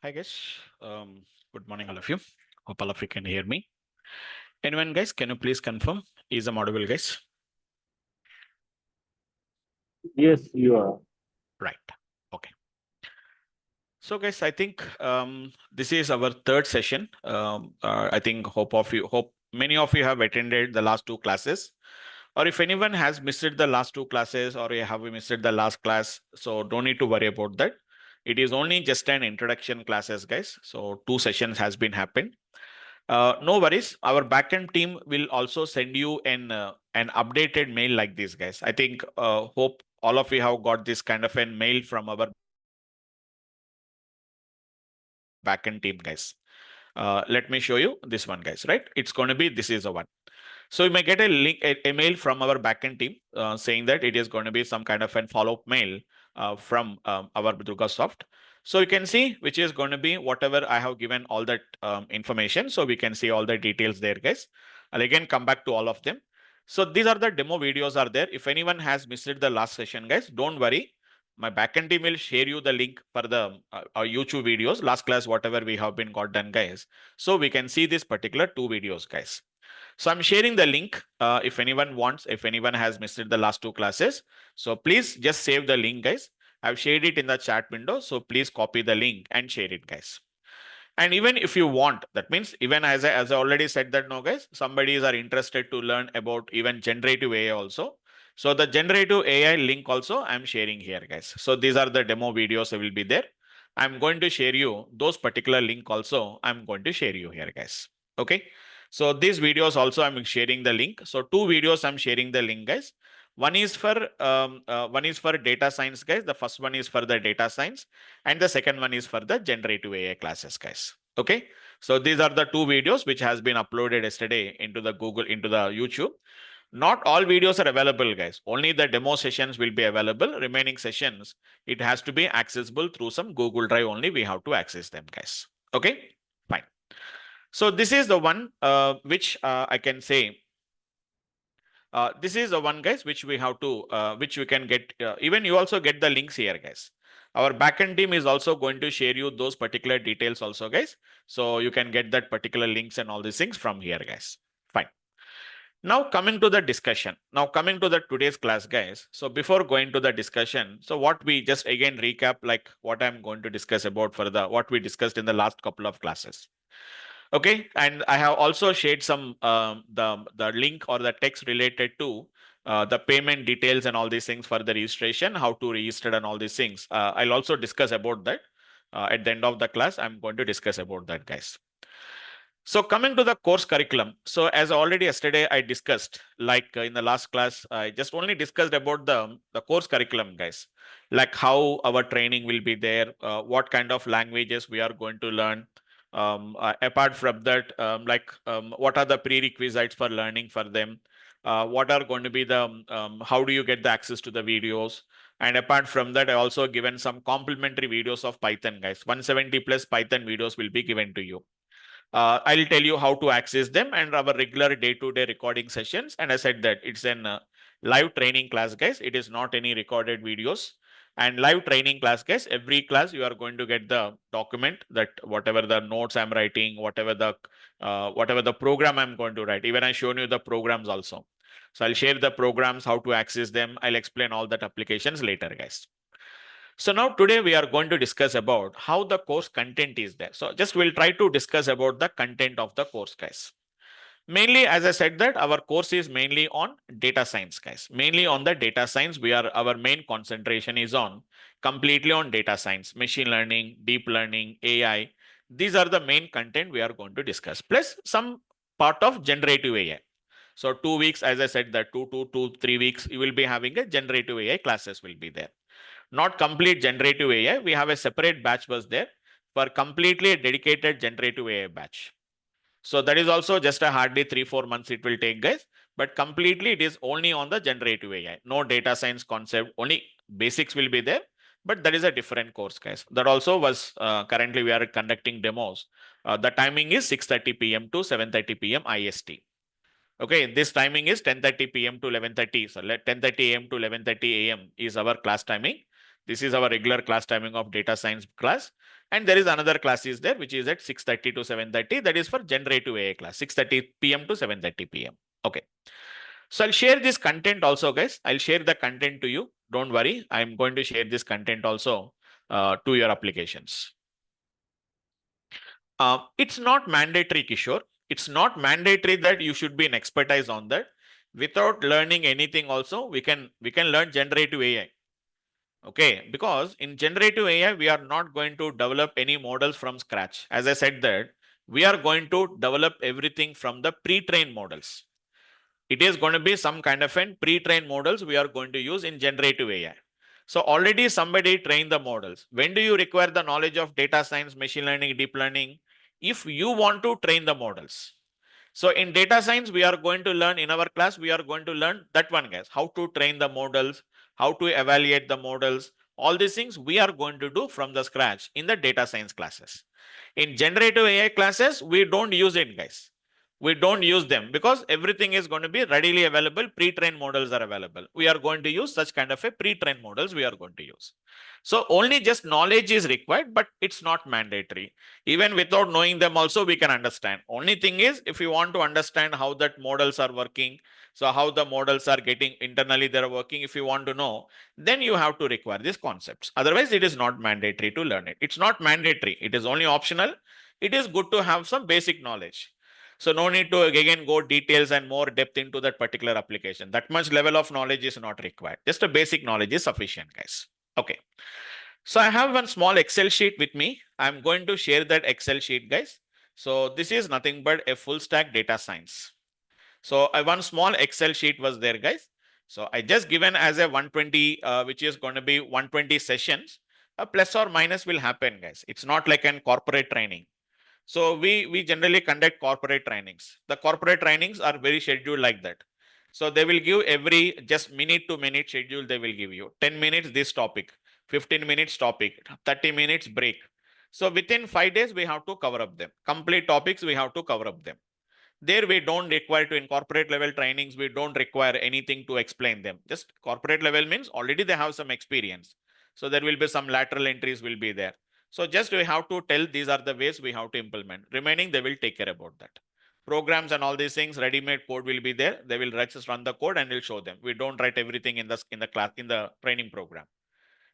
Hi guys, good morning all of you. Hope all of you can hear me. Anyone guys, can you please confirm? Is I'm audible guys? Yes, you are. Right. Okay. So guys, I think this is our third session. I think hope many of you have attended the last two classes. Or if anyone has missed the last two classes or you have missed the last class, so don't need to worry about that. It is only just an introduction classes, guys. So two sessions has been happened. No worries. Our backend team will also send you an updated mail like this, guys. I think hope all of you have got this kind of an mail from our backend team, guys. Let me show you this one, guys. Right? It's going to be this is the one. So you may get a link, a mail from our backend team saying that it is going to be some kind of an follow-up mail from our DurgaSoft. So you can see which is going to be whatever I have given all that information. So we can see all the details there, guys. I'll again come back to all of them. So these are the demo videos are there. If anyone has missed the last session, guys, don't worry. My backend team will share you the link for the YouTube videos, last class, whatever we have been got done, guys. So we can see this particular two videos, guys. So I'm sharing the link if anyone wants, if anyone has missed the last two classes. So please just save the link, guys. I've shared it in the chat window. So please copy the link and share it, guys. And even if you want, that means even as I already said that no, guys, somebody are interested to learn about even generative AI also. So the generative AI link also I'm sharing here, guys. So these are the demo videos that will be there. I'm going to share you those particular link also. I'm going to share you here, guys. Okay. So these videos also I'm sharing the link. So two videos I'm sharing the link, guys. One is for data science, guys. The first one is for the data science, and the second one is for the generative AI classes, guys. Okay. So these are the two videos which has been uploaded yesterday into the into the YouTube. Not all videos are available, guys. Only the demo sessions will be available. Remaining sessions, it has to be accessible through some Google Drive only. We have to access them, guys. Okay, fine. So this is the one which I can say. This is the one, guys, which we have to, which we can get. Even you also get the links here, guys. Our backend team is also going to share you those particular details also, guys. So you can get that particular links and all these things from here, guys. Fine. Now coming to the discussion. Now coming to the today's class, guys. So before going to the discussion, so what we just again recap like what I'm going to discuss about for the what we discussed in the last couple of classes. Okay, and I have also shared some the link or the text related to the payment details and all these things for the registration, how to register and all these things. I'll also discuss about that at the end of the class. I'm going to discuss about that, guys. So coming to the course curriculum. So as already yesterday I discussed, like in the last class, I just only discussed about the course curriculum, guys. Like how our training will be there, what kind of languages we are going to learn. Apart from that, what are the prerequisites for learning for them? What are going to be the, how do you get the access to the videos? And apart from that, I also given some complimentary videos of Python, guys. 170 plus Python videos will be given to you. I'll tell you how to access them and our regular day-to-day recording sessions. And I said that it's an live training class, guys. It is not any recorded videos. And live training class, guys, every class you are going to get the document that whatever the notes I'm writing, whatever the program I'm going to write. Even I shown you the programs also. So I'll share the programs, how to access them. I'll explain all that applications later, guys. So now today we are going to discuss about how the course content is there. So just we'll try to discuss about the content of the course, guys. Mainly, as I said that our course is mainly on data science, guys. Mainly on the data science, our main concentration is on completely on data science, machine learning, deep learning, AI. These are the main content we are going to discuss. Plus some part of generative AI. So 2 weeks, as I said, that 3 weeks, you will be having a generative AI classes will be there. Not complete generative AI. We have a separate batch was there for completely dedicated generative AI batch. So that is also just a hardly 3-4 months it will take, guys. But completely it is only on the generative AI. No data science concept. Only basics will be there. But that is a different course, guys. That also was currently we are conducting demos. The timing is 6:30 p.m. to 7:30 p.m. IST. Okay, this timing is 10:30 p.m. to 11:30. So 10:30 a.m. to 11:30 a.m. is our class timing. This is our regular class timing of data science class. And there is another class is there, which is at 6:30 to 7:30. That is for generative AI class, 6:30 p.m. to 7:30 p.m. Okay. So I'll share this content also, guys. I'll share the content to you. Don't worry. I'm going to share this content also to your applications. It's not mandatory, Kishore. It's not mandatory that you should be an expertise on that. Without learning anything also, we can learn generative AI. Okay, because in generative AI, we are not going to develop any models from scratch. As I said that, we are going to develop everything from the pre-trained models. It is going to be some kind of an pre-trained models we are going to use in generative AI. So already somebody trained the models. When do you require the knowledge of data science, machine learning, deep learning? If you want to train the models. So in data science, we are going to learn in our class, we are going to learn that one, guys, how to train the models, how to evaluate the models. All these things we are going to do from the scratch in the data science classes. In generative AI classes, we don't use it, guys. We don't use them because everything is going to be readily available. Pre-trained models are available. We are going to use such kind of a pre-trained models we are going to use. So only just knowledge is required, but it's not mandatory. Even without knowing them also, we can understand. Only thing is, if you want to understand how that models are working, so how the models are getting internally they're working, if you want to know, then you have to require these concepts. Otherwise, it is not mandatory to learn it. It's not mandatory. It is only optional. It is good to have some basic knowledge. So no need to again go details and more depth into that particular application. That much level of knowledge is not required. Just a basic knowledge is sufficient, guys. Okay. So I have one small Excel sheet with me. I'm going to share that Excel sheet, guys. So this is nothing but a full stack data science. So one small Excel sheet was there, guys. So I just given as a 120, which is going to be 120 sessions. A plus or minus will happen, guys. It's not like an corporate training. So we generally conduct corporate trainings. The corporate trainings are very scheduled like that. So they will give every just minute to minute schedule. They will give you 10 minutes this topic, 15 minutes topic, 30 minutes break. So within 5 days we have to cover up them. Complete topics we have to cover up them. There we don't require to in corporate level trainings. We don't require anything to explain them. Just corporate level means already they have some experience. So there will be some lateral entries will be there. So just we have to tell these are the ways we have to implement. Remaining, they will take care about that. Programs and all these things, ready-made code will be there. They will just run the code and will show them. We don't write everything in the class in the training program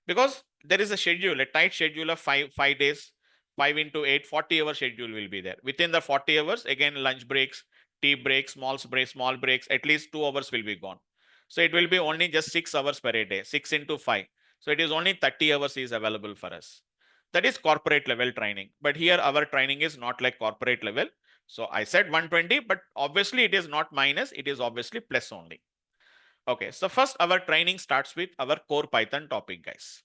because there is a schedule, a tight schedule of five days, 5 into 8, 40-hour schedule will be there. Within the 40 hours, again lunch breaks, tea breaks, small breaks, at least 2 hours will be gone. So it will be only just 6 hours per day, 6 into 5. So it is only 30 hours is available for us. That is corporate level training. But here our training is not like corporate level. So I said 120, but obviously it is not minus, it is obviously plus only. Okay, so first our training starts with our core Python topic, guys.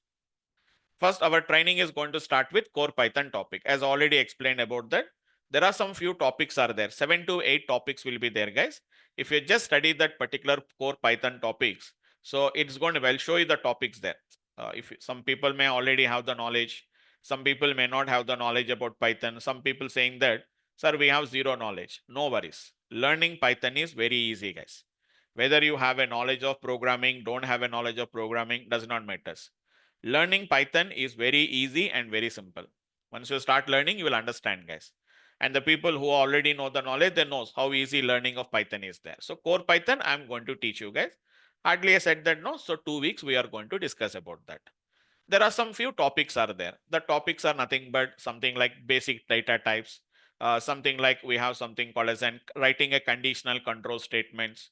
First, our training is going to start with core Python topic. As already explained about that, there are some few topics are there. 7 to 8 topics will be there, guys. If you just study that particular core Python topics, so it's going to well show you the topics there. If some people may already have the knowledge, some people may not have the knowledge about Python. Some people saying that, sir, we have zero knowledge. No worries. Learning Python is very easy, guys. Whether you have a knowledge of programming, don't have a knowledge of programming, does not matter. Learning Python is very easy and very simple. Once you start learning, you will understand, guys. And the people who already know the knowledge, they knows how easy learning of Python is there. So core Python, I'm going to teach you guys. Hardly I said that no. So 2 weeks we are going to discuss about that. There are some few topics are there. The topics are nothing but something like basic data types. Something like we have something called as writing a conditional control statements.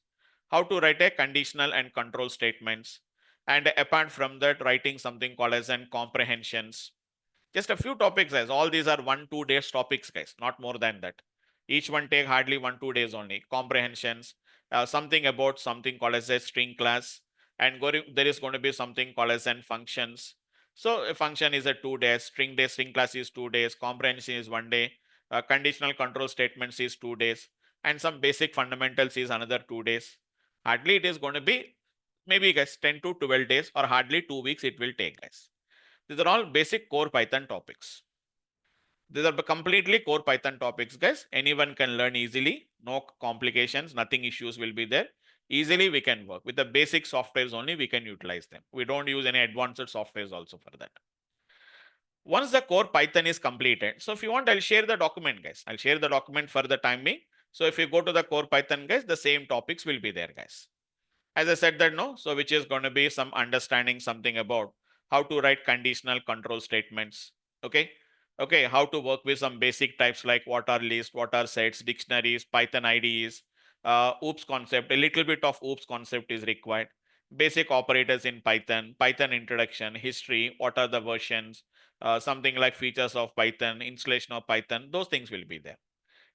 How to write a conditional and control statements, and apart from that, writing something called as comprehensions. Just a few topics, guys. All these are 1-2 days topics, guys, not more than that. Each one take hardly 1-2 days only. Comprehensions, something about something called as a string class, and there is going to be something called as functions. So a function is a 2 days, string class is 2 days, comprehension is 1 day, conditional control statements is 2 days, and some basic fundamentals is another 2 days. Hardly it is going to be maybe, guys, 10 to 12 days or hardly 2 weeks it will take, guys. These are all basic core Python topics. These are completely core Python topics, guys. Anyone can learn easily. No complications, nothing issues will be there. Easily we can work with the basic softwares only. We can utilize them. We don't use any advanced softwares also for that. Once the core Python is completed, so if you want, I'll share the document, guys. I'll share the document for the time being. So if you go to the core Python, guys, the same topics will be there, guys. As I said that no, so which is going to be some understanding something about how to write conditional control statements. Okay. Okay. How to work with some basic types like what are lists, what are sets, dictionaries, Python IDEs, OOPS concept, a little bit of OOPS concept is required. Basic operators in Python, Python introduction, history, what are the versions, something like features of Python, installation of Python, those things will be there.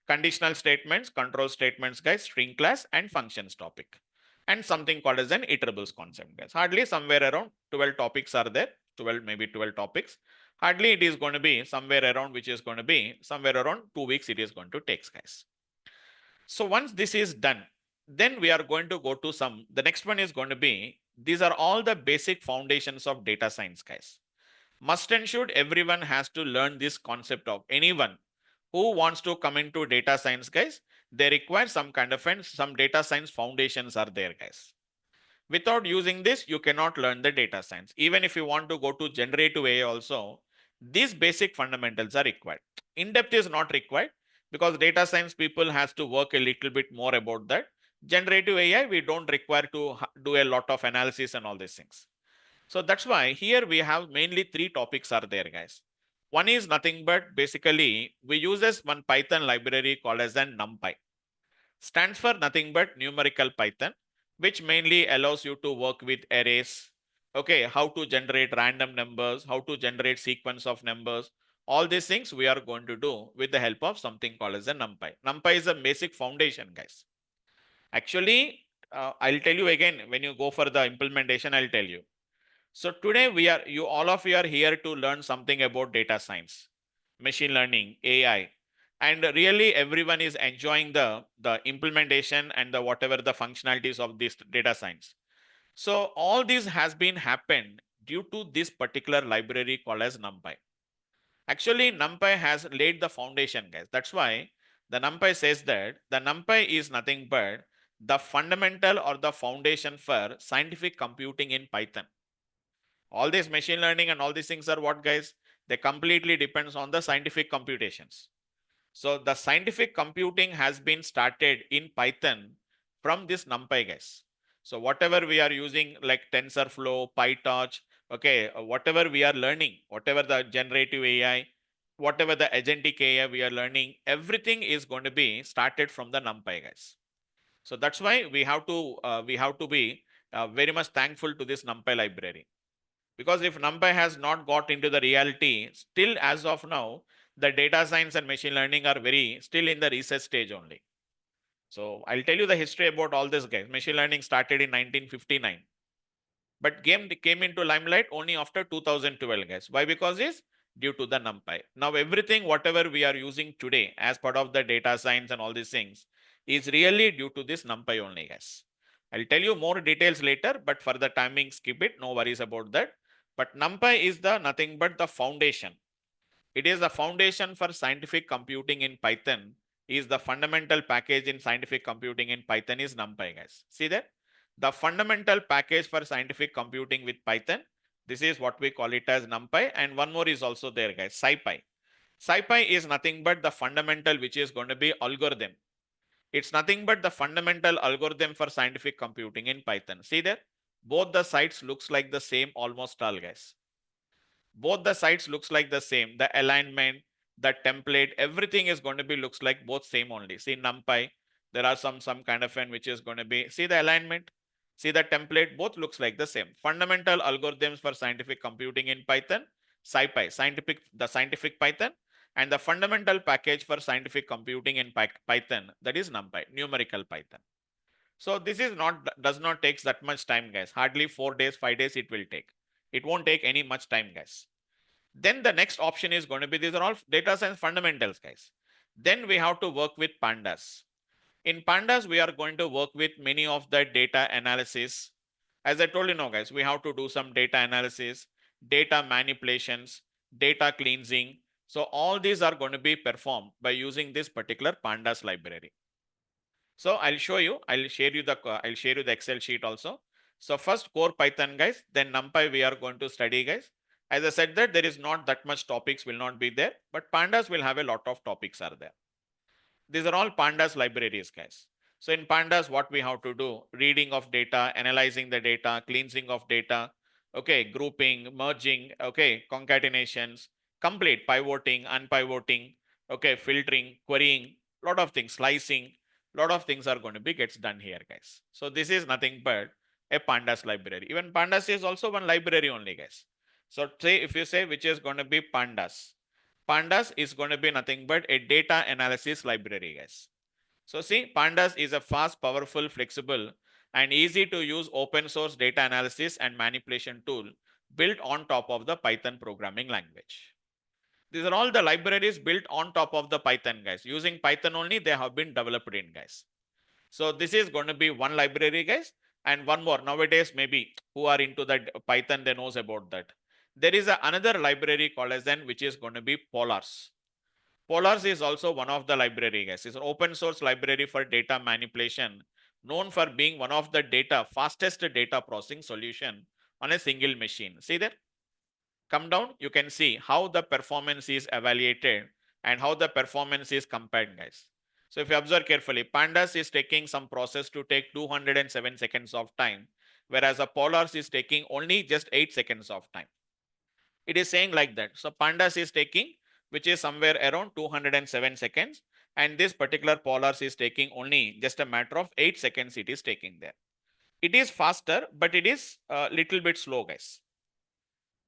Conditional statements, control statements, guys, string class and functions topic, and something called as an iterables concept, guys. Hardly somewhere around 12 topics are there, 12, maybe 12 topics. Hardly it is going to be somewhere around, which is going to be somewhere around 2 weeks it is going to take, guys. So once this is done, then we are going to go to the next one is going to be, these are all the basic foundations of data science, guys. Must and should everyone has to learn this concept of anyone who wants to come into data science, guys. They require some kind of some data science foundations are there, guys. Without using this, you cannot learn the data science. Even if you want to go to generative AI also, these basic fundamentals are required. In-depth is not required because data science people has to work a little bit more about that. Generative AI, we don't require to do a lot of analysis and all these things. So that's why here we have mainly three topics are there, guys. One is nothing but basically we uses one Python library called as an NumPy. Stands for nothing but numerical Python, which mainly allows you to work with arrays. Okay, how to generate random numbers, how to generate sequence of numbers. All these things we are going to do with the help of something called as a NumPy. NumPy is a basic foundation, guys. Actually, I'll tell you again, when you go for the implementation, I'll tell you. So today all of you are here to learn something about data science, machine learning, AI, and really everyone is enjoying the implementation and the whatever the functionalities of this data science. So all this has been happened due to this particular library called as NumPy. Actually, NumPy has laid the foundation, guys. That's why the NumPy says that the NumPy is nothing but the fundamental or the foundation for scientific computing in Python. All this machine learning and all these things are what, guys? They completely depends on the scientific computations. So the scientific computing has been started in Python from this NumPy, guys. So whatever we are using like TensorFlow, PyTorch, okay, whatever we are learning, whatever the generative AI, whatever the agentic AI we are learning, everything is going to be started from the NumPy, guys. So that's why we have to be very much thankful to this NumPy library. Because if NumPy has not got into the reality, still as of now, the data science and machine learning are very still in the research stage only. So I'll tell you the history about all this, guys. Machine learning started in 1959, but came into limelight only after 2012, guys. Why? Because it's due to the NumPy. Now everything whatever we are using today as part of the data science and all these things is really due to this NumPy only, guys. I'll tell you more details later, but for the timing, skip it. No worries about that. But NumPy is the nothing but the foundation. It is the foundation for scientific computing in Python. Is the fundamental package in scientific computing in Python is NumPy, guys. See that? The fundamental package for scientific computing with Python. This is what we call it as NumPy. And one more is also there, guys. SciPy. SciPy is nothing but the fundamental, which is going to be algorithm. It's nothing but the fundamental algorithm for scientific computing in Python. See there? Both the sites looks like the same almost all, guys. Both the sites looks like the same. The alignment, the template, everything is going to be looks like both same only. See NumPy, there are some kind of which is going to be, see the alignment, see the template, both looks like the same. Fundamental algorithms for scientific computing in Python, SciPy, the scientific Python, and the fundamental package for scientific computing in Python, that is NumPy, numerical Python. So this is does not take that much time, guys. Hardly 4 days, 5 days it will take. It won't take any much time, guys. Then the next option is going to be, these are all data science fundamentals, guys. Then we have to work with pandas. In pandas, we are going to work with many of the data analysis. As I told you now, guys, we have to do some data analysis, data manipulations, data cleansing. So all these are going to be performed by using this particular pandas library. So I'll show you, I'll share you the Excel sheet also. So first core Python, guys, then NumPy we are going to study, guys. As I said that there is not that much topics will not be there, but pandas will have a lot of topics are there. These are all pandas libraries, guys. So in pandas, what we have to do, reading of data, analyzing the data, cleansing of data, okay, grouping, merging, okay, concatenations, complete pivoting, unpivoting, okay, filtering, querying, lot of things, slicing, lot of things are going to be gets done here, guys. So this is nothing but a pandas library. Even pandas is also one library only, guys. So say if you say which is going to be pandas, pandas is going to be nothing but a data analysis library, guys. So see, pandas is a fast, powerful, flexible, and easy to use open source data analysis and manipulation tool built on top of the Python programming language. These are all the libraries built on top of the Python, guys. Using Python only, they have been developed in, guys. So this is going to be one library, guys. And one more, nowadays, maybe who are into that Python, they knows about that. There is another library called as then, which is going to be Polars. Polars is also one of the library, guys. It's an open source library for data manipulation, known for being one of the fastest data processing solution on a single machine. See there? Come down, you can see how the performance is evaluated and how the performance is compared, guys. So if you observe carefully, Pandas is taking some process to take 207 seconds of time, whereas a Polars is taking only just 8 seconds of time. It is saying like that. So Pandas is taking, which is somewhere around 207 seconds, and this particular Polars is taking only just a matter of 8 seconds it is taking there. It is faster, but it is a little bit slow, guys.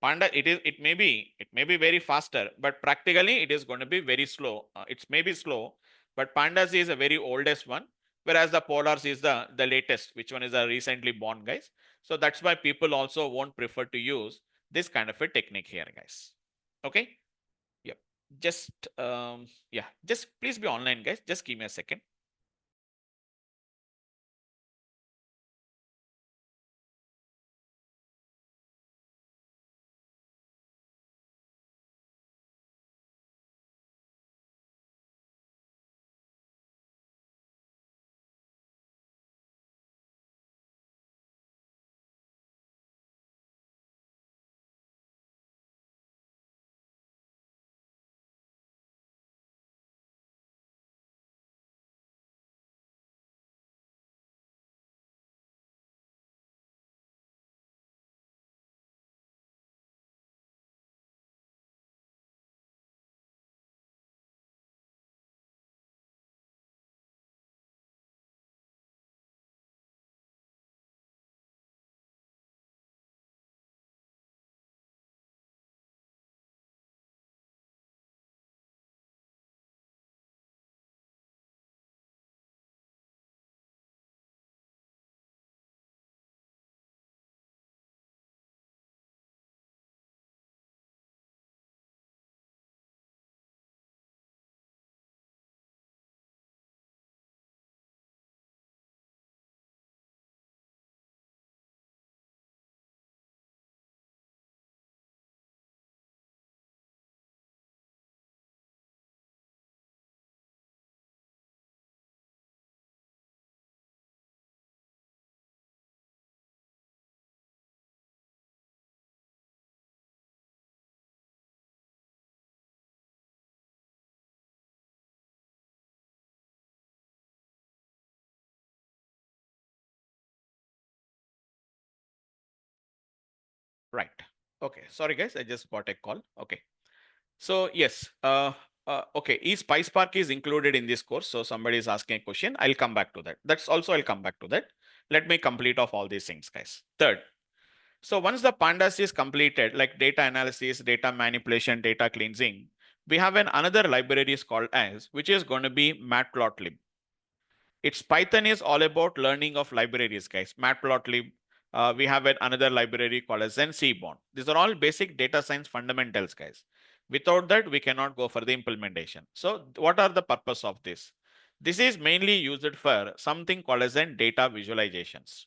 Panda, it may be very faster, but practically it is going to be very slow. It's maybe slow, but Pandas is a very oldest one, whereas the Polars is the latest, which one is a recently born, guys. So that's why people also won't prefer to use this kind of a technique here, guys. Okay. Yep. Just yeah, just please be online, guys. Just give me a second. Right. Okay. Sorry, guys. I just got a call. Okay. So yes, okay, is PySpark is included in this course? So somebody is asking a question. I'll come back to that. That's also I'll come back to that. Let me complete off all these things, guys. Third, so once the pandas is completed, like data analysis, data manipulation, data cleansing, we have another library is called as, which is going to be matplotlib. It's Python is all about learning of libraries, guys. Matplotlib. We have another library called as Seaborn. These are all basic data science fundamentals, guys. Without that, we cannot go for the implementation. So what are the purpose of this? This is mainly used for something called as data visualizations.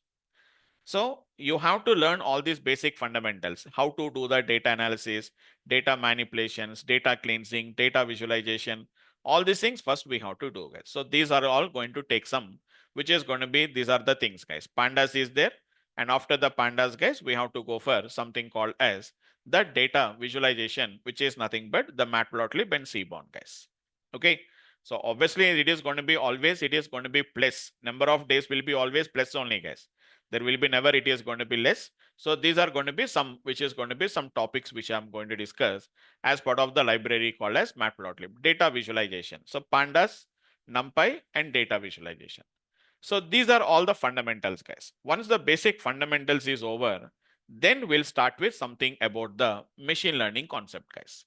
So you have to learn all these basic fundamentals, how to do the data analysis, data manipulations, data cleansing, data visualization, all these things first we have to do, guys. So these are all going to take some, which is going to be, these are the things, guys. Pandas is there. And after the pandas, guys, we have to go for something called as the data visualization, which is nothing but the matplotlib and seaborn, guys. Okay. So obviously it is going to be always, it is going to be plus. Number of days will be always plus only, guys. There will be never it is going to be less. So these are going to be some, which is going to be some topics which I'm going to discuss as part of the library called as matplotlib, data visualization. So pandas, numpy, and data visualization. So these are all the fundamentals, guys. Once the basic fundamentals is over, then we'll start with something about the machine learning concept, guys.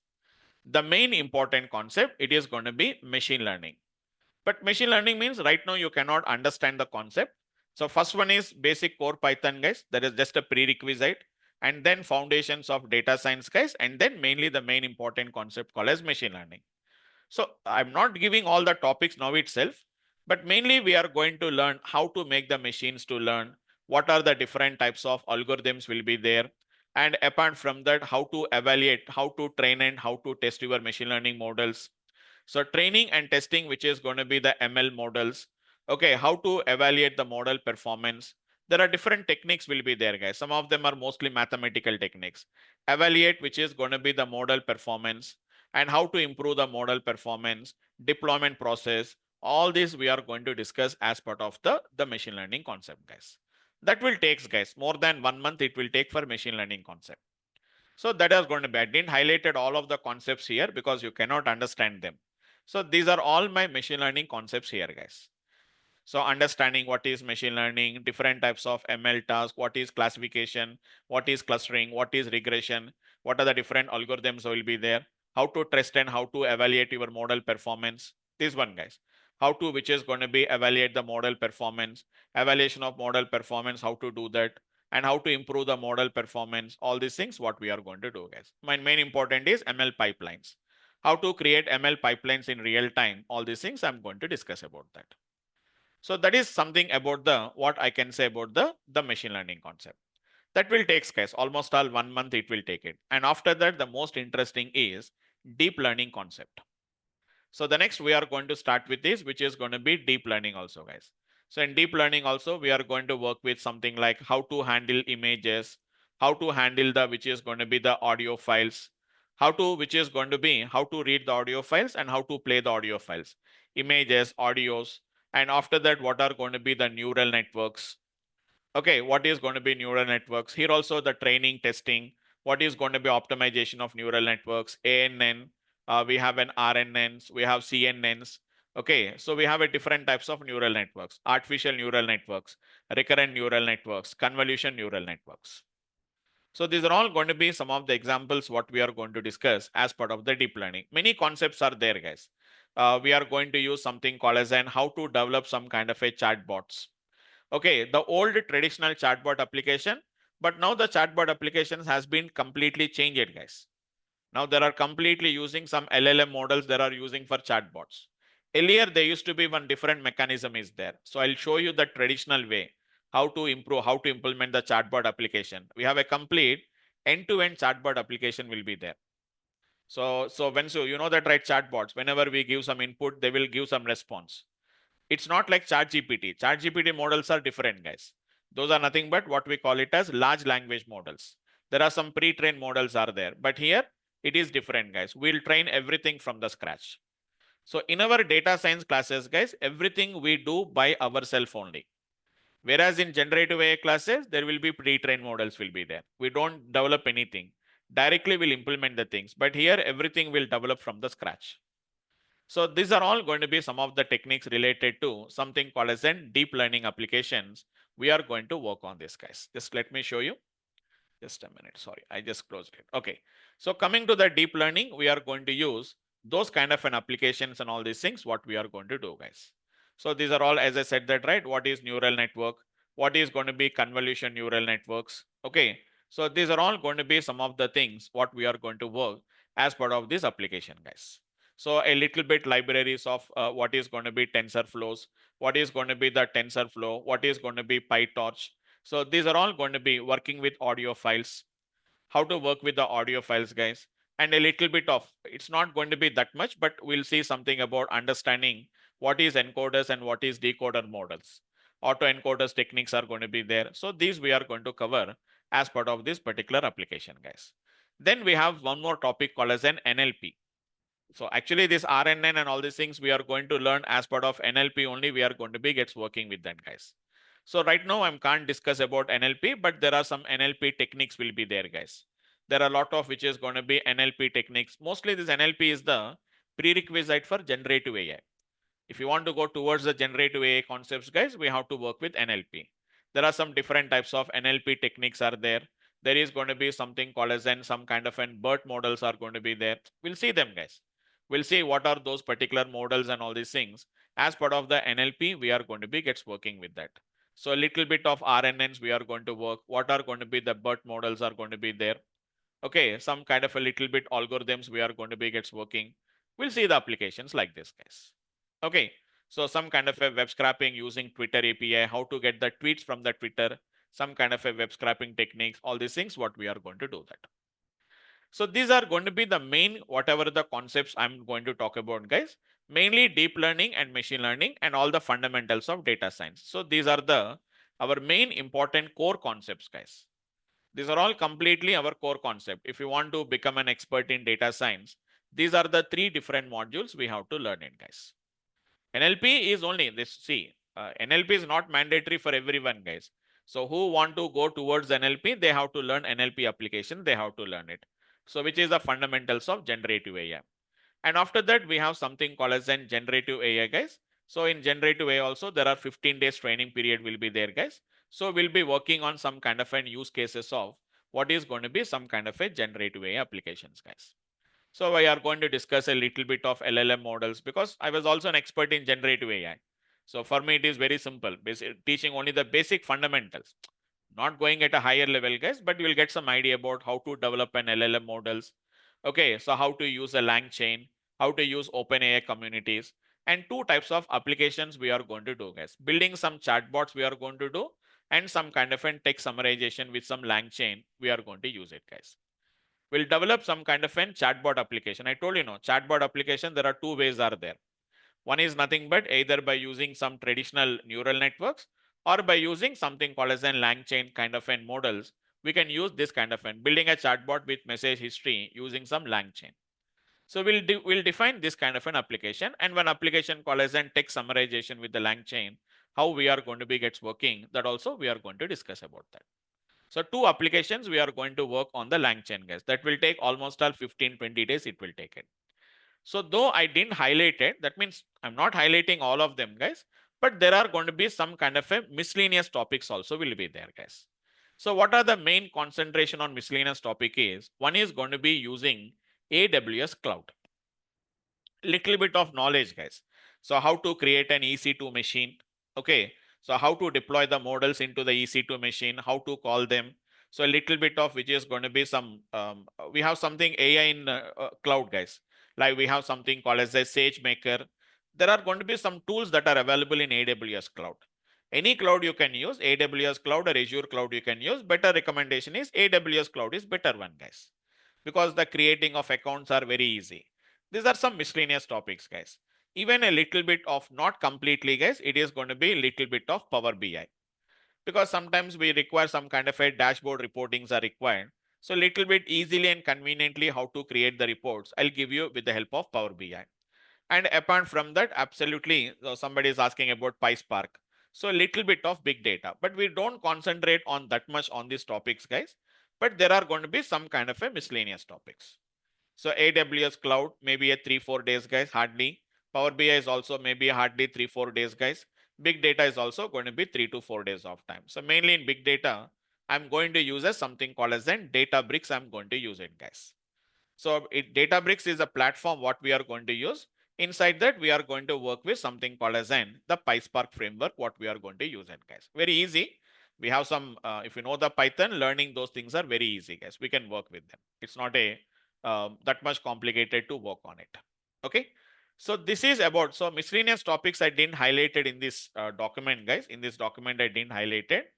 The main important concept, it is going to be machine learning. But machine learning means right now you cannot understand the concept. So first one is basic core Python, guys. That is just a prerequisite. And then foundations of data science, guys. And then mainly the main important concept called as machine learning. So I'm not giving all the topics now itself, but mainly we are going to learn how to make the machines to learn, what are the different types of algorithms will be there. And apart from that, how to evaluate, how to train and how to test your machine learning models. So training and testing, which is going to be the ML models. Okay, how to evaluate the model performance. There are different techniques will be there, guys. Some of them are mostly mathematical techniques. Evaluate, which is going to be the model performance, and how to improve the model performance, deployment process. All this we are going to discuss as part of the machine learning concept, guys. That will take, guys, more than 1 month it will take for machine learning concept. So that is going to be, I didn't highlighted all of the concepts here because you cannot understand them. So these are all my machine learning concepts here, guys. So understanding what is machine learning, different types of ML tasks, what is classification, what is clustering, what is regression, what are the different algorithms will be there, how to test and how to evaluate your model performance. This one, guys. How to, which is going to be evaluate the model performance, evaluation of model performance, how to do that, and how to improve the model performance. All these things, what we are going to do, guys. My main important is ML pipelines. How to create ML pipelines in real time. All these things I'm going to discuss about that. So that is something about the what I can say about the machine learning concept. That will take, guys, almost all 1 month it will take it. And after that, the most interesting is deep learning concept. So the next we are going to start with this, which is going to be deep learning also, guys. So in deep learning also, we are going to work with something like how to handle images, how to handle the, which is going to be the audio files, how to, which is going to be how to read the audio files and how to play the audio files, images, audios. And after that, what are going to be the neural networks? Okay, what is going to be neural networks? Here also the training, testing, what is going to be optimization of neural networks, ANN, we have an RNNs, we have CNNs. Okay, so we have a different types of neural networks, artificial neural networks, recurrent neural networks, convolution neural networks. So these are all going to be some of the examples what we are going to discuss as part of the deep learning. Many concepts are there, guys. We are going to use something called as an how to develop some kind of a chatbots. Okay, the old traditional chatbot application, but now the chatbot applications has been completely changed, guys. Now there are completely using some LLM models that are using for chatbots. Earlier, there used to be one different mechanism is there. So I'll show you the traditional way, how to improve, how to implement the chatbot application. We have a complete end-to-end chatbot application will be there. So when you know that right chatbots, whenever we give some input, they will give some response. It's not like ChatGPT. ChatGPT models are different, guys. Those are nothing but what we call it as large language models. There are some pre-trained models are there, but here it is different, guys. We'll train everything from the scratch. So in our data science classes, guys, everything we do by ourselves only. Whereas in generative AI classes, there will be pre-trained models will be there. We don't develop anything. Directly we'll implement the things, but here everything will develop from the scratch. So these are all going to be some of the techniques related to something called as deep learning applications. We are going to work on this, guys. Just let me show you. Just a minute. Sorry, I just closed it. Okay. So coming to the deep learning, we are going to use those kind of an applications and all these things, what we are going to do, guys. So these are all, as I said that, right? What is neural network? What is going to be convolution neural networks? Okay. So these are all going to be some of the things what we are going to work as part of this application, guys. So a little bit libraries of what is going to be TensorFlows, what is going to be the TensorFlow, what is going to be PyTorch. So these are all going to be working with audio files, how to work with the audio files, guys. And a little bit of, it's not going to be that much, but we'll see something about understanding what is encoders and what is decoder models. Auto encoders techniques are going to be there. So these we are going to cover as part of this particular application, guys. Then we have one more topic called as an NLP. So actually this RNN and all these things we are going to learn as part of NLP only. We are going to be gets working with that, guys. So right now I can't discuss about NLP, but there are some NLP techniques will be there, guys. There are a lot of which is going to be NLP techniques. Mostly this NLP is the prerequisite for generative AI. If you want to go towards the generative AI concepts, guys, we have to work with NLP. There are some different types of NLP techniques are there. There is going to be something called as some kind of an BERT models are going to be there. We'll see them, guys. We'll see what are those particular models and all these things. As part of the NLP, we are going to be gets working with that. So a little bit of RNNs we are going to work. What are going to be the BERT models are going to be there. Okay, some kind of a little bit algorithms we are going to be gets working. We'll see the applications like this, guys. Okay, so some kind of a web scraping using Twitter API, how to get the tweets from the Twitter, some kind of a web scraping techniques, all these things, what we are going to do that. So these are going to be the main, whatever the concepts I'm going to talk about, guys, mainly deep learning and machine learning and all the fundamentals of data science. So these are our main important core concepts, guys. These are all completely our core concept. If you want to become an expert in data science, these are the three different modules we have to learn it, guys. NLP is only this. See, NLP is not mandatory for everyone, guys. So who want to go towards NLP, they have to learn NLP application. They have to learn it. So which is the fundamentals of generative AI. And after that, we have something called as an generative AI, guys. So in generative AI also, there are 15 days training period will be there, guys. So we'll be working on some kind of an use cases of what is going to be some kind of a generative AI applications, guys. So we are going to discuss a little bit of LLM models because I was also an expert in generative AI. So for me, it is very simple, teaching only the basic fundamentals, not going at a higher level, guys, but you will get some idea about how to develop an LLM models. Okay, so how to use a lang chain, how to use OpenAI communities, and two types of applications we are going to do, guys. Building some chatbots we are going to do, and some kind of an text summarization with some lang chain we are going to use it, guys. We'll develop some kind of an chatbot application. I told you, no, chatbot application, there are two ways are there. One is nothing but either by using some traditional neural networks or by using something called as a lang chain kind of an models. We can use this kind of an building a chatbot with message history using some lang chain. So we'll define this kind of an application, and one application called as an text summarization with the lang chain, how we are going to be gets working, that also we are going to discuss about that. So two applications we are going to work on the lang chain, guys. That will take almost all 15-20 days it will take it. So though I didn't highlight it, that means I'm not highlighting all of them, guys, but there are going to be some kind of a miscellaneous topics also will be there, guys. So what are the main concentration on miscellaneous topic is, one is going to be using AWS cloud. Little bit of knowledge, guys. So how to create an EC2 machine. Okay. So how to deploy the models into the EC2 machine, how to call them. So a little bit of which is going to be some, we have something AI in cloud, guys. Like we have something called as a SageMaker. There are going to be some tools that are available in AWS cloud. Any cloud you can use, AWS cloud or Azure cloud you can use. Better recommendation is AWS cloud is better one, guys, because the creating of accounts are very easy. These are some miscellaneous topics, guys. Even a little bit of, not completely, guys, it is going to be a little bit of Power BI, because sometimes we require some kind of a dashboard reportings are required. So little bit easily and conveniently how to create the reports, I'll give you with the help of Power BI. And apart from that, absolutely, somebody is asking about PySpark. So a little bit of big data, but we don't concentrate on that much on these topics, guys. But there are going to be some kind of a miscellaneous topics. So AWS cloud, maybe a 3-4 days, guys, hardly. Power BI is also maybe hardly 3-4 days, guys. Big data is also going to be 3 to 4 days of time. So mainly in big data, I'm going to use as something called as an Databricks. I'm going to use it, guys. So Databricks is a platform what we are going to use. Inside that, we are going to work with something called as the PySpark framework, what we are going to use it, guys. Very easy. We have some, if you know the Python, learning those things are very easy, guys. We can work with them. It's not a that much complicated to work on it. Okay. So this is about, so miscellaneous topics I didn't highlight it in this document, guys. In this document, I didn't highlight it.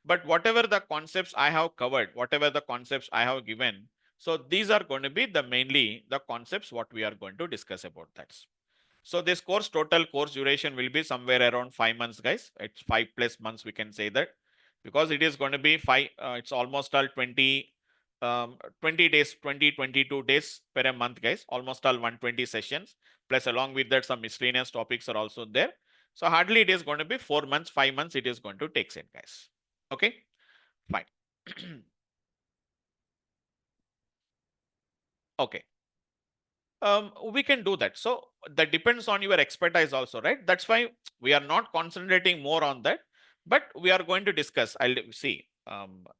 But whatever the concepts I have covered, whatever the concepts I have given, so these are going to be the mainly the concepts what we are going to discuss about that. So this course, total course duration will be somewhere around 5 months, guys. It's 5+ months, we can say that, because it is going to be five. It's almost all 20 20 days, 22 days per a month, guys. Almost all 120 sessions. Plus, along with that, some miscellaneous topics are also there. So hardly it is going to be 4 months, 5 months it is going to take it, guys. Okay, fine. Okay. We can do that. So that depends on your expertise also, right? That's why we are not concentrating more on that, but we are going to discuss. I'll see.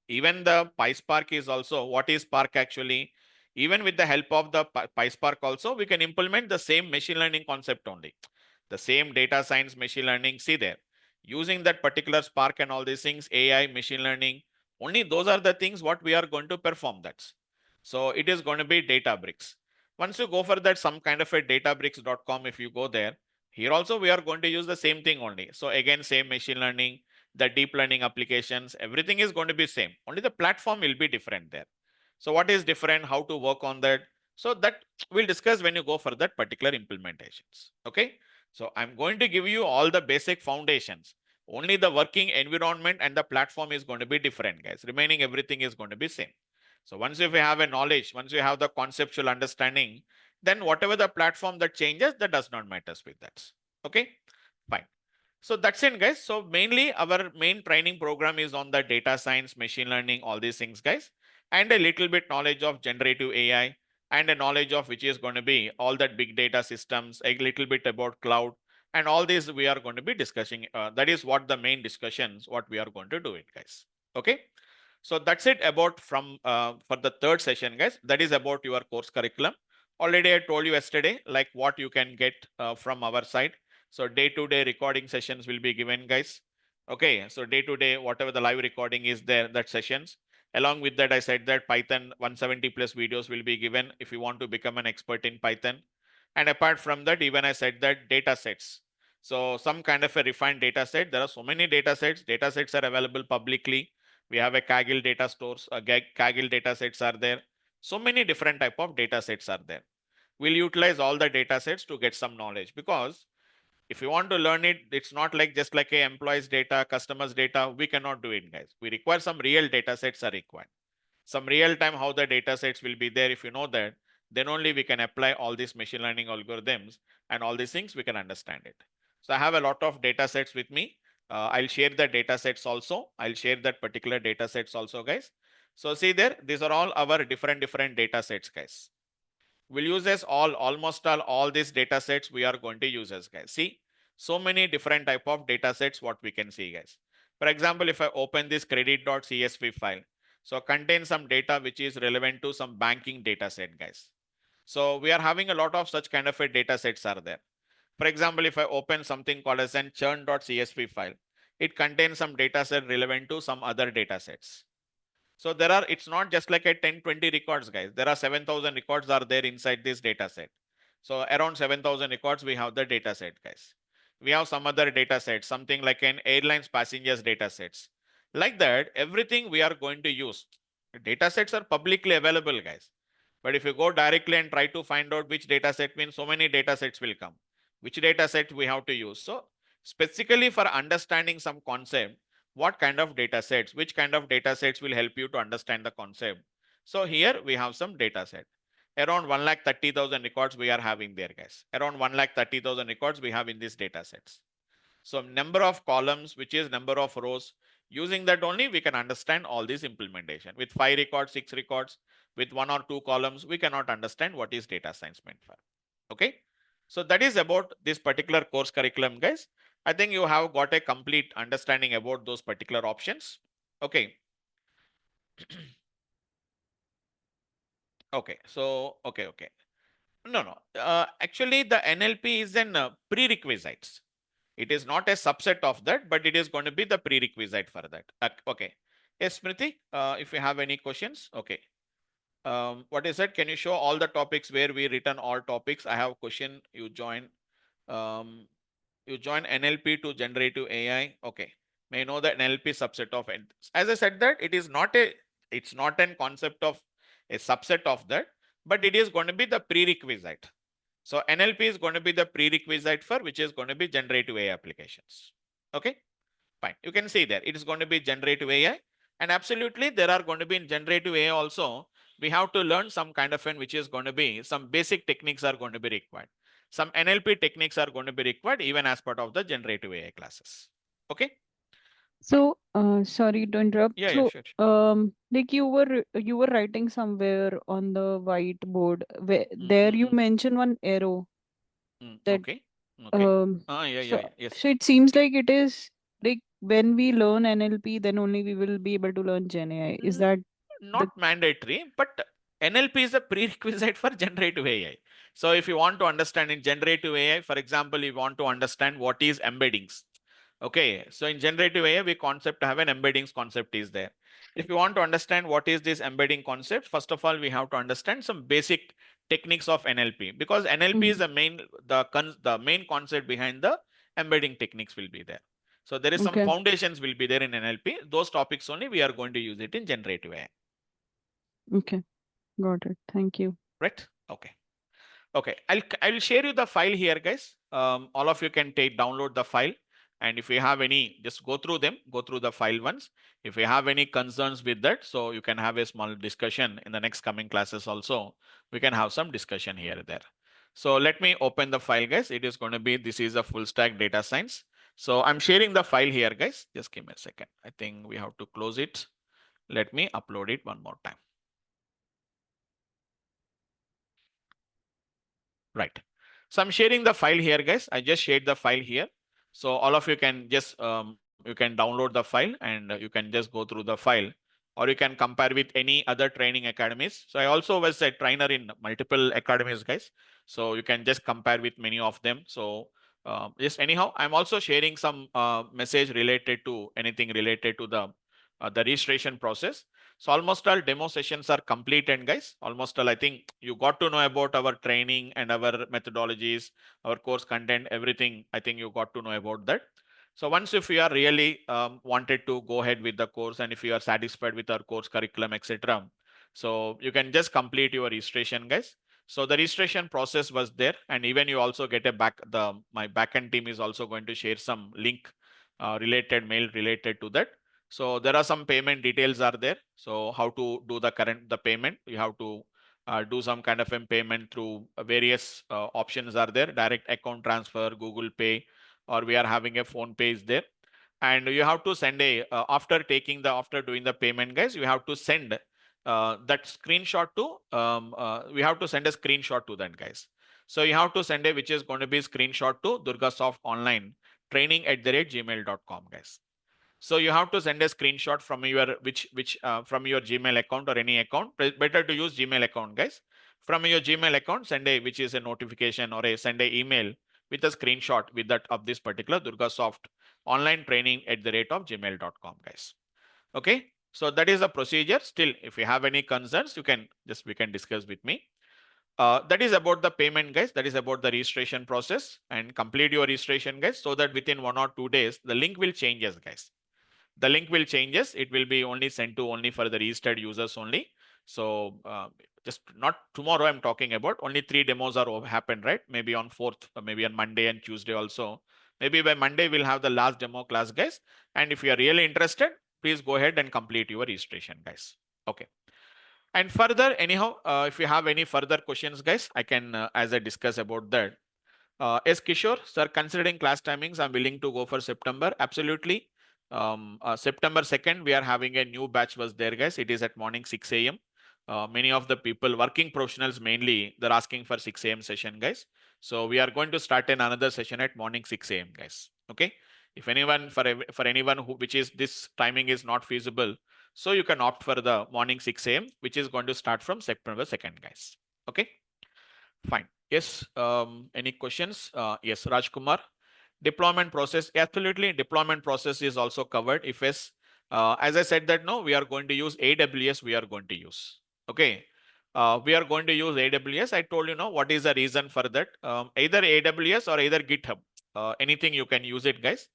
Even the PySpark is also, what is Spark actually? Even with the help of the PySpark also, we can implement the same machine learning concept only. The same data science, machine learning. See there, using that particular Spark and all these things, AI, machine learning, only those are the things what we are going to perform. That's so it is going to be Databricks. Once you go for that, some kind of a databricks.com, if you go there, here also we are going to use the same thing only. So again, same machine learning, the deep learning applications, everything is going to be same. Only the platform will be different there. So what is different, how to work on that? So that we'll discuss when you go for that particular implementations. Okay. So I'm going to give you all the basic foundations. Only the working environment and the platform is going to be different, guys. Remaining everything is going to be same. So once if you have a knowledge, once you have the conceptual understanding, then whatever the platform that changes, that does not matter with that. Okay, fine. So that's it, guys. So mainly our main training program is on the data science, machine learning, all these things, guys, and a little bit knowledge of generative AI and a knowledge of which is going to be all that big data systems, a little bit about cloud, and all these we are going to be discussing. That is what the main discussions, what we are going to do it, guys. Okay. So that's it about from for the third session, guys. That is about your course curriculum. Already I told you yesterday, like what you can get from our side. So day-to-day recording sessions will be given, guys. Okay, so day-to-day, whatever the live recording is there, that sessions. Along with that, I said that Python 170 plus videos will be given if you want to become an expert in Python. And apart from that, even I said that data sets. So some kind of a refined data set. There are so many data sets. Data sets are available publicly. We have a Kaggle data stores, Kaggle data sets are there. So many different type of data sets are there. We'll utilize all the data sets to get some knowledge, because if you want to learn it, it's not like just like a employees data, customers data. We cannot do it, guys. We require some real data sets are required. Some real time how the data sets will be there. If you know that, then only we can apply all these machine learning algorithms and all these things we can understand it. So I have a lot of data sets with me. I'll share the data sets also. I'll share that particular data sets also, guys. So see there, these are all our different data sets, guys. We'll use as almost all these data sets we are going to use as, guys. See, so many different type of data sets what we can see, guys. For example, if I open this credit.csv file, so contain some data which is relevant to some banking data set, guys. So we are having a lot of such kind of a data sets are there. For example, if I open something called as an churn.csv file, it contains some data set relevant to some other data sets. So there are, it's not just like a 10, 20 records, guys. There are 7,000 records are there inside this data set. So around 7,000 records, we have the data set, guys. We have some other data sets, something like an airlines passengers data sets. Like that, everything we are going to use. Data sets are publicly available, guys. But if you go directly and try to find out which data set means, so many data sets will come. Which data set we have to use. So specifically for understanding some concept, what kind of data sets, which kind of data sets will help you to understand the concept. So here we have some data set. Around 1,30,000 records we are having there, guys. Around 1,30,000 records we have in these data sets. So number of columns, which is number of rows. Using that only we can understand all these implementation. With 5 records, 6 records, with 1 or 2 columns, we cannot understand what is data science meant for. Okay. So that is about this particular course curriculum, guys. I think you have got a complete understanding about those particular options. Okay. Okay. So, okay. No. Actually, the NLP is an prerequisites. It is not a subset of that, but it is going to be the prerequisite for that. Okay. Yes, Smriti, if you have any questions. Okay. What is it? Can you show all the topics where we written all topics? I have a question. You join NLP to generative AI. Okay. May know the NLP subset of it. As I said that it's not a concept of a subset of that, but it is going to be the prerequisite. So NLP is going to be the prerequisite for which is going to be generative AI applications. Okay, fine. You can see there it is going to be generative AI, and absolutely there are going to be in generative AI also we have to learn some kind of which is going to be some basic techniques are going to be required. Some NLP techniques are going to be required even as part of the generative AI classes. Okay. Fine. So, sorry to interrupt. Yeah, yeah, So, sure. like you were writing somewhere on the whiteboard where there you Mm-hmm. mentioned one arrow that Okay. Okay. um. Yeah, yeah, So, yeah. Yes. so it seems like it is like when we learn NLP, then only we will be able to learn Gen AI. Is Mm, that Not the mandatory, but NLP is a prerequisite for generative AI. So if you want to understand in generative AI, for example, you want to understand what is embeddings. Okay, so in generative AI, we concept have an embeddings concept is there. If you want to understand what is this embedding concept, first of all, we have to understand some basic techniques of NLP because NLP is Mhm. the main concept behind the embedding techniques will be there. So there is some Okay, foundations will be there in NLP. Those topics only we are going to use it in generative AI, okay, got it. Thank you. right? Okay. Okay, I'll share you the file here, guys. All of you can take download the file, and if you have any, just go through them, go through the file once. If you have any concerns with that, so you can have a small discussion in the next coming classes also. We can have some discussion here and there. So let me open the file, guys. It is going to be this is a full stack data science. So I'm sharing the file here, guys. Just give me a second. I think we have to close it. Let me upload it one more time. Right. So I'm sharing the file here, guys. I just shared the file here. So all of you can just you can download the file and you can just go through the file, or you can compare with any other training academies. So I also was a trainer in multiple academies, guys. So you can just compare with many of them. So just anyhow, I'm also sharing some message related to anything related to the registration process. So almost all demo sessions are completed, guys. Almost all, I think you got to know about our training and our methodologies, our course content, everything. I think you got to know about that. So once if you are really wanted to go ahead with the course and if you are satisfied with our course curriculum, etc. So you can just complete your registration, guys. So the registration process was there, and even you also get a my backend team is also going to share some link related mail related to that. So there are some payment details are there. So how to do the payment? You have to do some kind of a payment through various options are there. Direct account transfer, Google Pay, or we are having a phone pay is there. And you have to send a after doing the payment, guys. You have to send that screenshot to we have to send a screenshot to that, guys. So you have to send a which is going to be screenshot to DurgaSoft online training at the rate gmail.com, guys. So you have to send a screenshot from your which from your Gmail account or any account. Better to use Gmail account, guys. From your Gmail account, send a which is a notification or a send a email with a screenshot with that of this particular DurgaSoft online training at the rate of gmail.com, guys. Okay. So that is the procedure. Still, if you have any concerns, you can just we can discuss with me. That is about the payment, guys. That is about the registration process and complete your registration, guys, so that within 1 or 2 days the link will changes, guys. The link will changes. It will be only sent to only for the registered users only. So just not tomorrow I'm talking about, only 3 demos are happened, right? Maybe on 4th, maybe on Monday and Tuesday also. Maybe by Monday we'll have the last demo class, guys. And if you are really interested, please go ahead and complete your registration, guys. Okay. And further, anyhow, if you have any further questions, guys, I can, as I discuss about that. Yes, Kishore, sir, considering class timings, I'm willing to go for September. Absolutely. September 2nd, we are having a new batch was there, guys. It is at morning 6 a.m. Many of the people, working professionals mainly, they're asking for 6 a.m. session, guys. So we are going to start another session at morning 6 a.m., guys. Okay. If anyone, for anyone who, which is this timing is not feasible, so you can opt for the morning 6 a.m., which is going to start from September 2nd, guys. Okay. Fine. Yes. Any questions? Yes, Rajkumar. Deployment process. Absolutely. Deployment process is also covered. If yes, as I said that no, we are going to use AWS. We are going to use. Okay. We are going to use AWS. I told you know what is the reason for that. Either AWS or either GitHub. Anything you can use it, guys.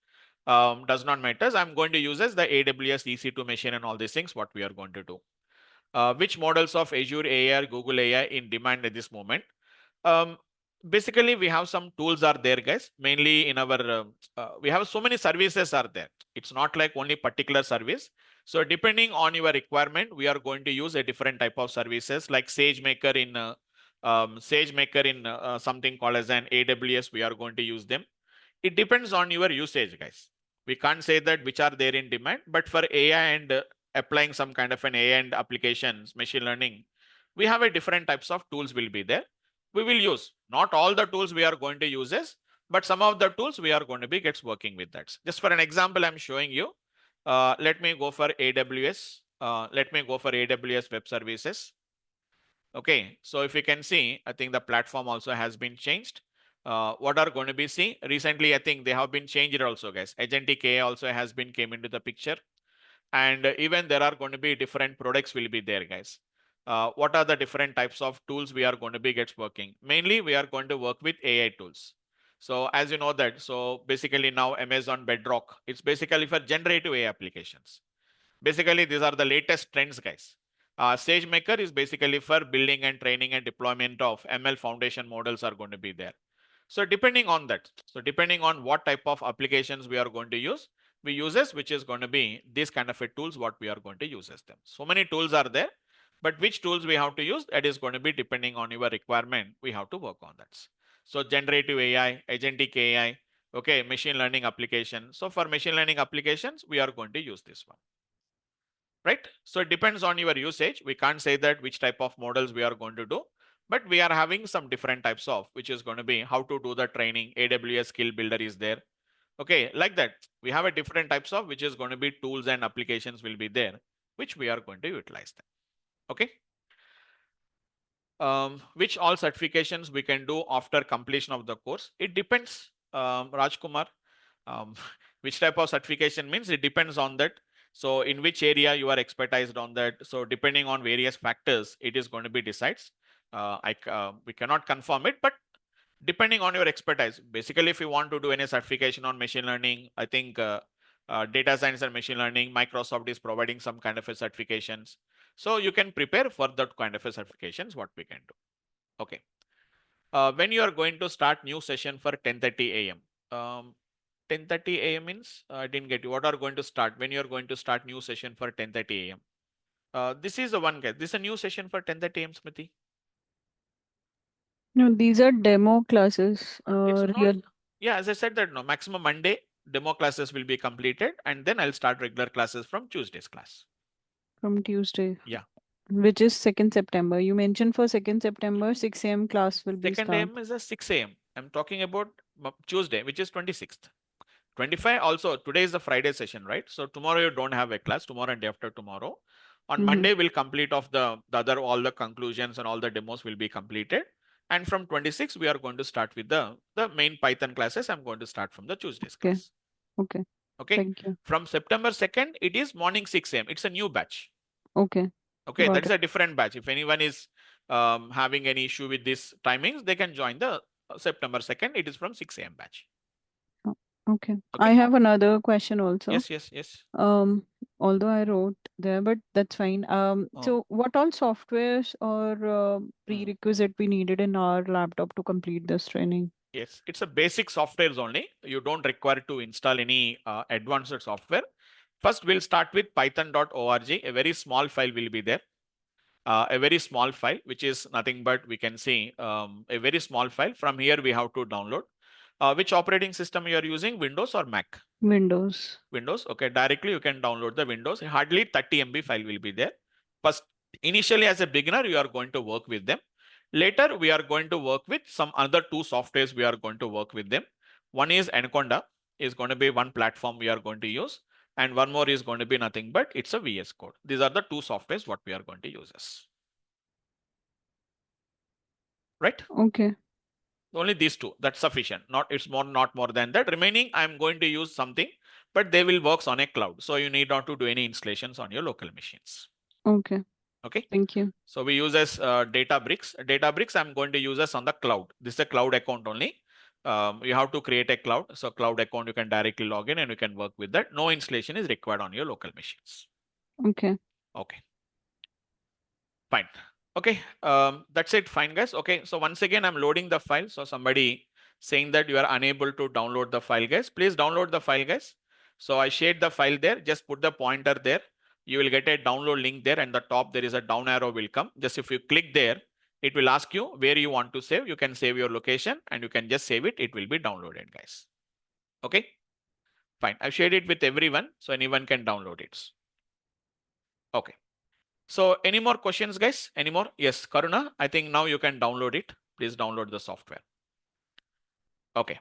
Does not matter. I'm going to use as the AWS EC2 machine and all these things. What we are going to do. Which models of Azure AI or Google AI in demand at this moment? um, Basically we have some tools are there, guys, mainly in our we have so many services are there. It's not like only particular service. So depending on your requirement, we are going to use a different type of services like SageMaker in something called as an AWS. We are going to use them. It depends on your usage, guys. We can't say that which are there in demand, but for AI and applying some kind of an AI and applications, machine learning, we have a different types of tools will be there. We will use not all the tools we are going to use is, but some of the tools we are going to be gets working with that. Just for an example, I'm showing you. Let me go for AWS. Let me go for AWS Web Services. Okay, so if you can see, I think the platform also has been changed. What are going to be seen recently? I think they have been changed also, guys. Agentic AI also has been came into the picture, and even there are going to be different products will be there, guys. What are the different types of tools we are going to be gets working? Mainly, we are going to work with AI tools. So as you know that, so basically now Amazon Bedrock, it's basically for generative AI applications. Basically, these are the latest trends, guys. SageMaker is basically for building and training and deployment of ML foundation models are going to be there. So depending on that, so depending on what type of applications we are going to use, we uses which is going to be this kind of a tools what we are going to use as them. So many tools are there, but which tools we have to use, that is going to be depending on your requirement. We have to work on that. So generative AI, agentic AI, okay, machine learning application. So for machine learning applications, we are going to use this one. Right? So it depends on your usage. We can't say that which type of models we are going to do, but we are having some different types of, which is going to be how to do the training. AWS skill builder is there. Okay, like that. We have a different types of, which is going to be tools and applications will be there, which we are going to utilize them. Okay. Which all certifications we can do after completion of the course. It depends, Rajkumar. Um, which type of certification means it depends on that. So in which area you are expertised on that. So depending on various factors, it is going to be decides. We cannot confirm it, but depending on your expertise, basically, if you want to do any certification on machine learning, I think data science and machine learning, Microsoft is providing some kind of a certifications. So you can prepare for that kind of a certifications, what we can do. Okay. When you are going to start new session for 10:30 a.m. 10:30 a.m. means I didn't get you. What are going to start when you are going to start new session for 10:30 a.m. This is the one, guys. This is a new session for 10:30 a.m. Smriti. No, these are demo classes. It's not. Real Yeah, as I said that no, maximum Monday demo classes will be completed, and then I'll start regular classes from Tuesday's class. from Tuesday. Yeah. Which is 2nd September. You mentioned for 2nd September, 6 a.m. class will be 2nd start. a.m. is a 6 a.m. I'm talking about Tuesday, which is 26th. 25 also, today is the Friday session, right? So tomorrow you don't have a class, tomorrow and day after tomorrow. On Monday, we'll complete of the other, all the conclusions and all the demos will be completed. And from 26, we are going to start with the main Python classes. I'm going to start from the Tuesday's class. Okay. Okay. Thank you. From September 2nd, it is morning 6 a.m. It's a new batch. Okay. Okay. Got That is it. a different batch. If anyone is having any issue with this timings, they can join the September 2nd. It is from 6 a.m. batch. Okay. Okay. I have another question also. Yes. Although I wrote there, but that's fine. So what all softwares or prerequisite we needed in our laptop to complete this training? Yes, it's a basic softwares only. You don't require to install any advanced software. First, we'll start with python.org. A very small file will be there. A very small file, which is nothing but we can see a very small file. From here, we have to download. Which operating system you are using, Windows or Mac? Windows. Windows. Okay, directly you can download the Windows. Hardly 30 MB file will be there. First, initially as a beginner, you are going to work with them. Later, we are going to work with some other two softwares. We are going to work with them. One is Anaconda, is going to be one platform we are going to use. And one more is going to be nothing but it's a VS Code. These are the two softwares what we are going to use as. Right? Okay. Only these two, that's sufficient. Not more than that. Remaining, I'm going to use something, but they will work on a cloud. So you need not to do any installations on your local machines. Okay. Okay. Thank you. So we use as Databricks. Databricks, I'm going to use as on the cloud. This is a cloud account only. You have to create a cloud. So cloud account, you can directly log in and you can work with that. No installation is required on your local machines. Okay. Okay. Fine. Okay. That's it. Fine, guys. Okay. So once again, I'm loading the file. So somebody saying that you are unable to download the file, guys. Please download the file, guys. So I shared the file there. Just put the pointer there. you will get a download link there, and the top there is a down arrow will come. Just if you click there, it will ask you where you want to save. You can save your location and you can just save it. It will be downloaded, guys. Okay, fine. I've shared it with everyone, so anyone can download it. Okay. So any more questions, guys? Any more? Yes, Karuna, I think now you can download it. Please download the software. Okay.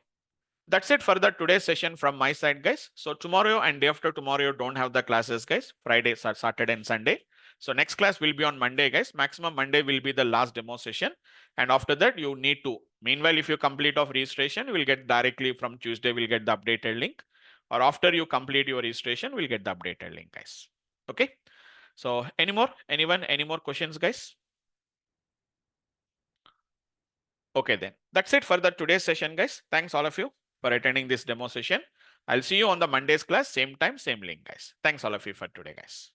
That's it for the today's session from my side, guys. So tomorrow and day after tomorrow, you don't have the classes, guys. Friday, Saturday and Sunday. So next class will be on Monday, guys. Maximum Monday will be the last demo session. And after that, you need to, meanwhile, if you complete of registration, you will get directly from Tuesday, we'll get the updated link. Or after you complete your registration, we'll get the updated link, guys. Okay. So any more? Anyone? Any more questions, guys? Okay, then. That's it for the today's session, guys. Thanks all of you for attending this demo session. I'll see you on the Monday's class, same time, same link, guys. Thanks all of you for today, guys.